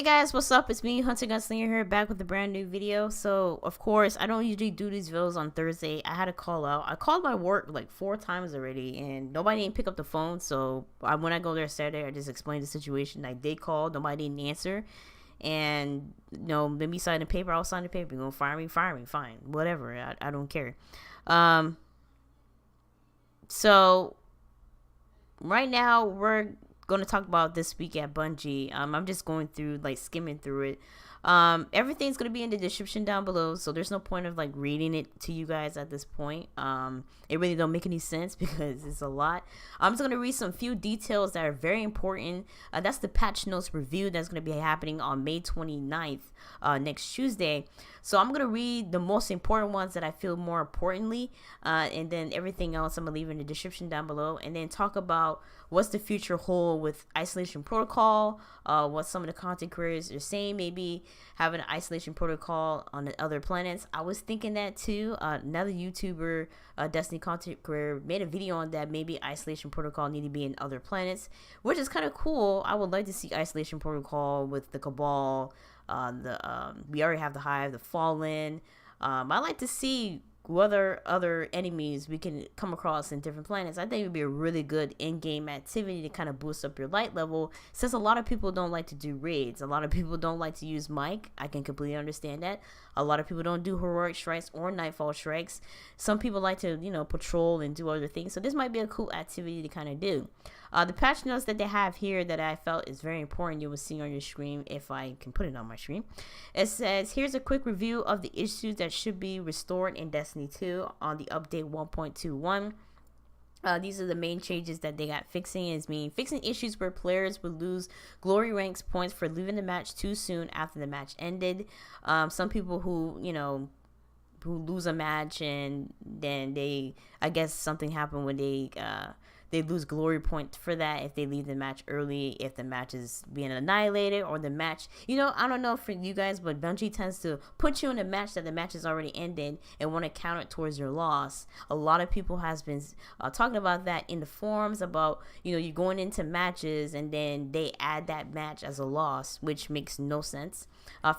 Hey guys, what's up? It's me, Hunter Gunslinger here, back with a brand new video. So, of course, I don't usually do these videos on Thursday. I had to call out. I called my work like 4 times already, and nobody didn't pick up the phone. So, when I go there Saturday, I just explained the situation. I did call, nobody didn't answer. And, let me sign the paper. I'll sign the paper. You're going to fire me, fine. Whatever. I don't care. So, right now, we're going to talk about this week at Bungie. I'm just going through, skimming through it. Everything's going to be in the description down below, so there's no point of reading it to you guys at this point. It really don't make any sense because it's a lot. I'm just going to read some few details that are very important. That's the patch notes review that's going to be happening on May 29th, next Tuesday. So I'm going to read the most important ones that I feel more importantly, and then everything else I'm going to leave in the description down below, and then talk about what's the future hold with isolation protocol, what some of the content creators are saying, maybe having an isolation protocol on the other planets. I was thinking that too. Another YouTuber, Destiny content creator, made a video on that. Maybe isolation protocol need to be in other planets, which is kind of cool. I would like to see isolation protocol with the Cabal. We already have the Hive, the Fallen. I like to see what other enemies we can come across in different planets. I think it would be a really good in-game activity to kind of boost up your light level, since a lot of people don't like to do raids. A lot of people don't like to use mic. I can completely understand that. A lot of people don't do heroic strikes or nightfall strikes. Some people like to, patrol and do other things. So this might be a cool activity to kind of do. The patch notes that they have here that I felt is very important, you will see on your screen if I can put it on my screen. It says, here's a quick review of the issues that should be restored in Destiny 2 on the update 1.21. These are the main changes that they got fixing. Fixing issues where players would lose glory ranks points for leaving the match too soon after the match ended. Some people who lose a match and then I guess something happened when they lose glory points for that if they leave the match early, if the match is being annihilated, or the match, I don't know for you guys, but Bungie tends to put you in a match that the match is already ended and want to count it towards your loss. A lot of people has been talking about that in the forums about, you're going into matches and then they add that match as a loss, which makes no sense.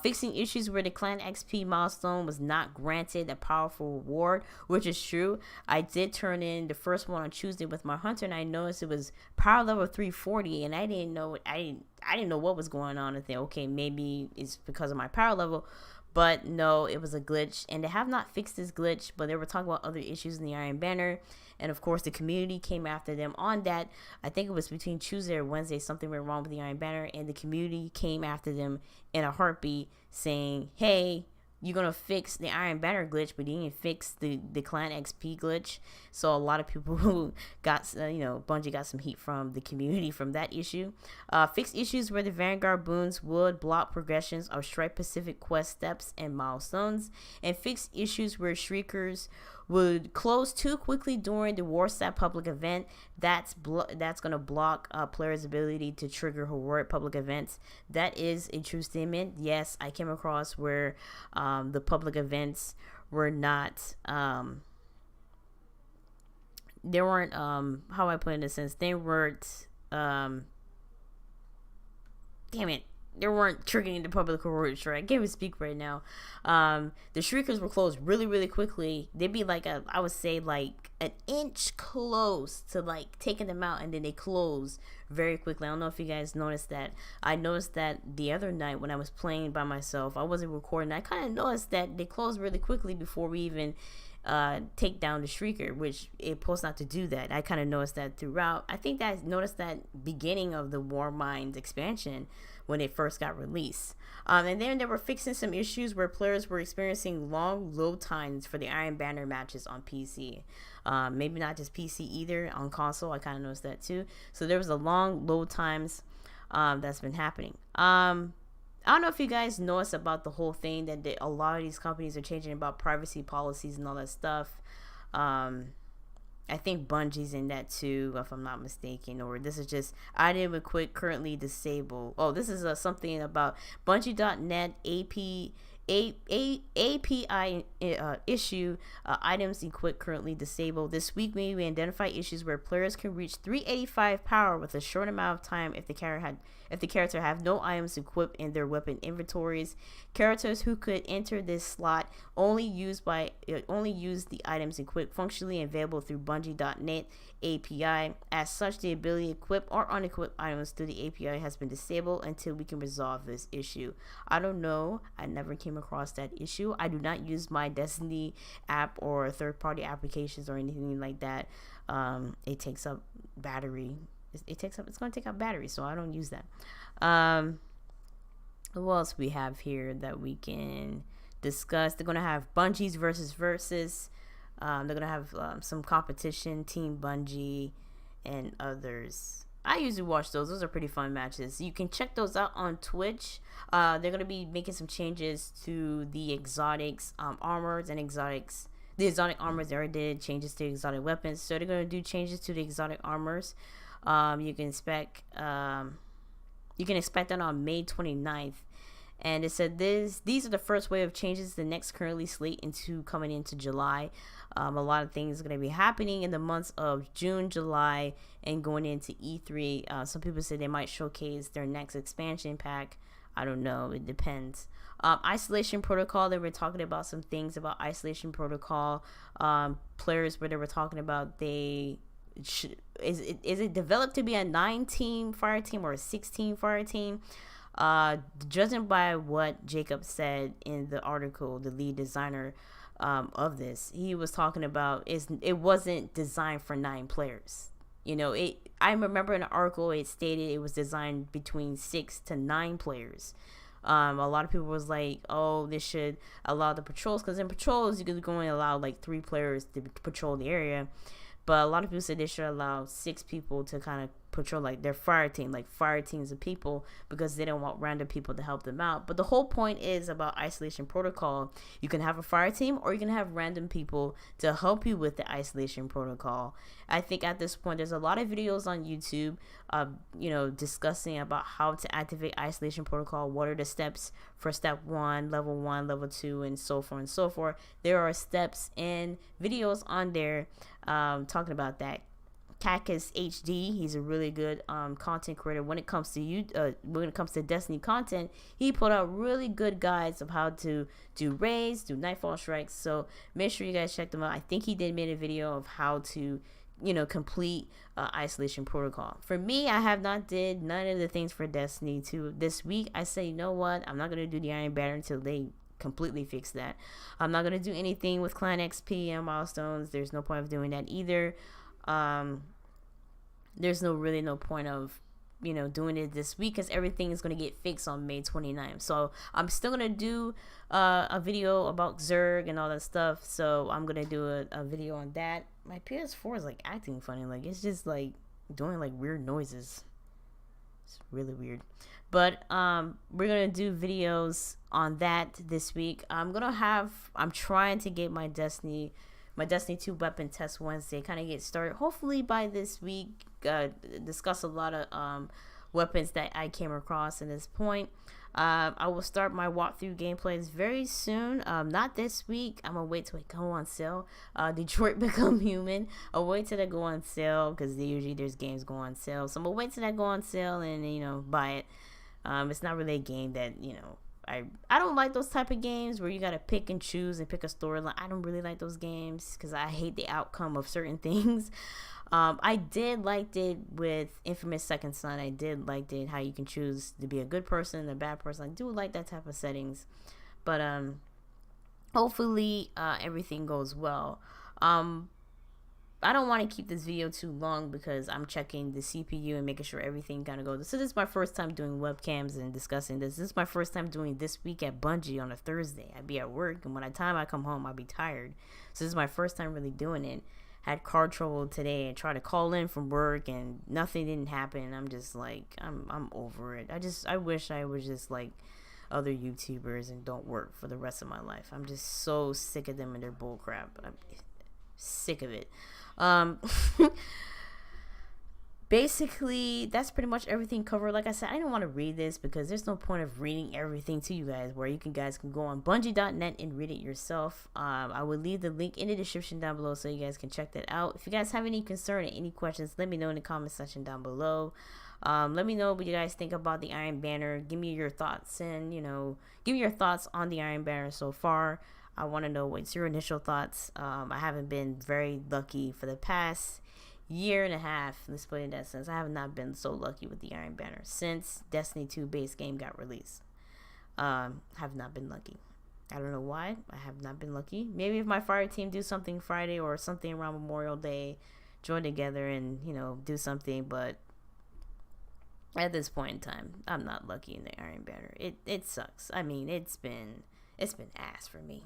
Fixing issues where the clan XP milestone was not granted a powerful reward, which is true. I did turn in the first one on Tuesday with my hunter, and I noticed it was power level 340, and I didn't know what was going on. I think, okay, maybe it's because of my power level, but no, it was a glitch, and they have not fixed this glitch. But they were talking about other issues in the Iron Banner, and of course the community came after them on that. I think it was between Tuesday or Wednesday, something went wrong with the Iron Banner, and the community came after them in a heartbeat, saying, hey, you're gonna fix the Iron Banner glitch, but you didn't fix the clan XP glitch. So a lot of people who got, Bungie got some heat from the community from that issue. Fix issues where the Vanguard boons would block progressions of Strike Pacific quest steps and milestones, and fix issues where Shriekers would close too quickly during the Warstat public event. That's gonna block players' ability to trigger heroic public events. That is a true statement. Yes, I came across where the public events were not they weren't how I put it in a sense, they weren't damn it, they weren't triggering the public heroic strike. I can't even speak right now. The Shriekers were closed really, really quickly. They'd be I would say an inch close to taking them out, and then they close very quickly. I don't know if you guys noticed that. I noticed that the other night when I was playing by myself. I wasn't recording. I kind of noticed that they closed really quickly before we even take down the Shrieker, which it supposed not to do that. I kind of noticed that throughout. I think that I noticed that beginning of the War Minds expansion when it first got released. And then they were fixing some issues where players were experiencing long load times for the Iron Banner matches on PC. Maybe not just PC either, on console. I kind of noticed that too. So there was a long load times that's been happening. I don't know if you guys noticed about the whole thing that a lot of these companies are changing about privacy policies and all that stuff. I think Bungie's in that too, if I'm not mistaken. Or this is just item equip currently disabled. Oh, this is something about Bungie.net AP API issue, items equipped currently disabled. This week, maybe we identify issues where players can reach 385 power with a short amount of time if the character have no items equipped in their weapon inventories. Characters who could enter this slot only use the items equipped functionally available through Bungie.net API. As such, the ability to equip or unequip items through the API has been disabled until we can resolve this issue. I don't know. I never came across that issue. I do not use my Destiny app or third-party applications or anything like that. It takes up battery. It's going to take up battery, so I don't use that. What else we have here that we can discuss? They're going to have Bungie's versus. They're going to have some competition, Team Bungie and others. I usually watch those. Those are pretty fun matches. You can check those out on Twitch. They're going to be making some changes to the exotics, armors and exotics. The exotic armors, they already did changes to exotic weapons. So they're going to do changes to the exotic armors. You can expect that on May 29th. And it said these are the first wave of changes. The next currently slate coming into July. A lot of things are going to be happening in the months of June, July, and going into E3. Some people say they might showcase their next expansion pack. I don't know. It depends. Isolation Protocol. They were talking about some things about Isolation Protocol. Players where they were talking about is it developed to be a 9-team fire team or a 6-team fire team? Judging by what Jacob said in the article, the lead designer of this, he was talking about it wasn't designed for 9 players. I remember in an article it stated it was designed between 6 to 9 players. A lot of people was like, oh, this should allow the patrols, because in patrols you could only allow like 3 players to patrol the area. But a lot of people said they should allow 6 people to kind of patrol like their fire team, like fire teams of people, because they don't want random people to help them out. But the whole point is about Isolation Protocol. You can have a fire team or you can have random people to help you with the Isolation Protocol. I think at this point there's a lot of videos on YouTube discussing about how to activate Isolation Protocol. What are the steps for step 1, level 2, and so forth and so forth. There are steps and videos on there talking about that. Cactus HD, he's a really good content creator when it comes to Destiny content. He put out really good guides of how to do raids, do nightfall strikes, so make sure you guys check them out. I think he made a video of how to complete Isolation Protocol. For me, I have not did none of the things for Destiny 2 this week. I say, you know what, I'm not going to do the Iron Banner until they completely fix that. I'm not going to do anything with Clan XP and milestones. There's no point of doing that either. There's no point of doing it this week, because everything is going to get fixed on May 29th. So I'm still going to do a video about Zerg and all that stuff. So I'm going to do a video on that. My PS4 is like acting funny. Like it's just like doing like weird noises. It's really weird. But we're going to do videos on that this week. I'm trying to get my Destiny 2 weapon test Wednesday kind of get started. Hopefully by this week, discuss a lot of weapons that I came across at this point. I will start my walkthrough gameplays very soon. Not this week. I'm gonna wait till it go on sale. Detroit Become Human. I'll wait till they go on sale, because usually there's games go on sale. So I'm gonna wait till that go on sale and buy it. It's not really a game that I don't like those type of games where you gotta pick and choose and pick a storyline. I don't really like those games because I hate the outcome of certain things. I did like it with Infamous Second Son. I did like it how you can choose to be a good person and a bad person. I do like that type of settings, but hopefully everything goes well. I don't want to keep this video too long because I'm checking the CPU and making sure everything kind of goes. So this is my first time doing webcams and discussing this. This is my first time doing this week at Bungie on a Thursday. I'd be at work, and by the time I come home, I'll be tired. So this is my first time really doing it. Had car trouble today and tried to call in from work and nothing didn't happen. I'm just like, I'm over it. I wish I was just like other YouTubers and don't work for the rest of my life. I'm just so sick of them and their bull crap. I'm sick of it. basically, that's pretty much everything covered. Like I said, I didn't want to read this because there's no point of reading everything to you guys, where you guys can go on Bungie.net and read it yourself. I will leave the link in the description down below so you guys can check that out. If you guys have any concern or any questions, let me know in the comment section down below. Let me know what you guys think about the Iron Banner. Give me your thoughts, and give me your thoughts on the Iron Banner so far. I want to know what's your initial thoughts. I haven't been very lucky for the past year and a half. Let's put it in that sense. I have not been so lucky with the Iron Banner since Destiny 2 base game got released. Have not been lucky. I don't know why. I have not been lucky. Maybe if my fire team do something Friday or something around Memorial Day, join together and do something, but at this point in time, I'm not lucky in the Iron Banner. It sucks. I mean, it's been ass for me.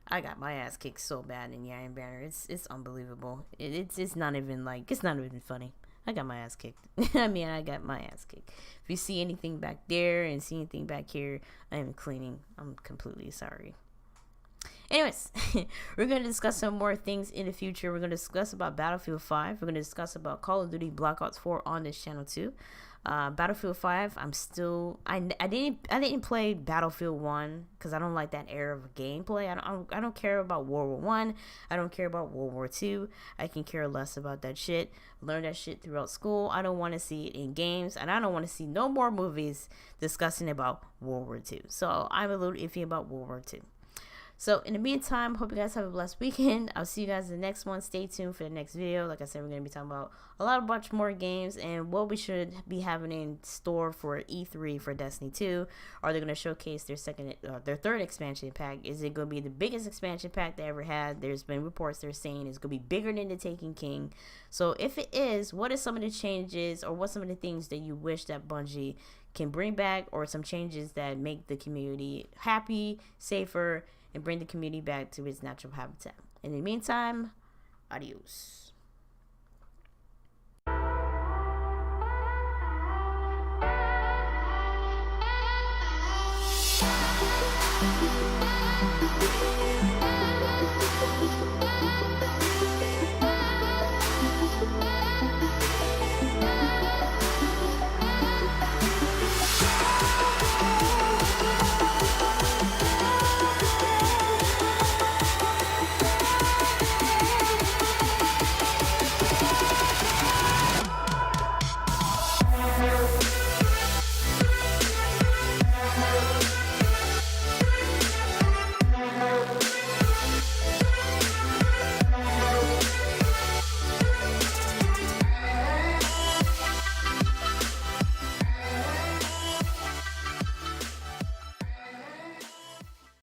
I got my ass kicked so bad in the Iron Banner. It's unbelievable. It's not even funny. I got my ass kicked. I mean, I got my ass kicked. If you see anything back there and see anything back here, I am cleaning. I'm completely sorry. Anyways, we're going to discuss some more things in the future. We're going to discuss about Battlefield 5. We're going to discuss about Call of Duty Black Ops 4 on this channel too. Battlefield 5, I didn't play Battlefield 1 because I don't like that era of gameplay. I don't care about World War 1. I don't care about World War 2. I can care less about that shit. Learn that shit throughout school. I don't want to see it in games, and I don't want to see no more movies discussing about World War 2. So I'm a little iffy about World War 2. So in the meantime, hope you guys have a blessed weekend. I'll see you guys in the next one. Stay tuned for the next video. Like I said, we're going to be talking about a bunch more games and what we should be having in store for E3 for Destiny 2. Are they going to showcase their third expansion pack? Is it going to be the biggest expansion pack they ever had? There's been reports they're saying it's going to be bigger than the Taken King. So if it is, what are some of the changes or what some of the things that you wish that Bungie can bring back, or some changes that make the community happy, safer, and bring the community back to its natural habitat? In the meantime, adios.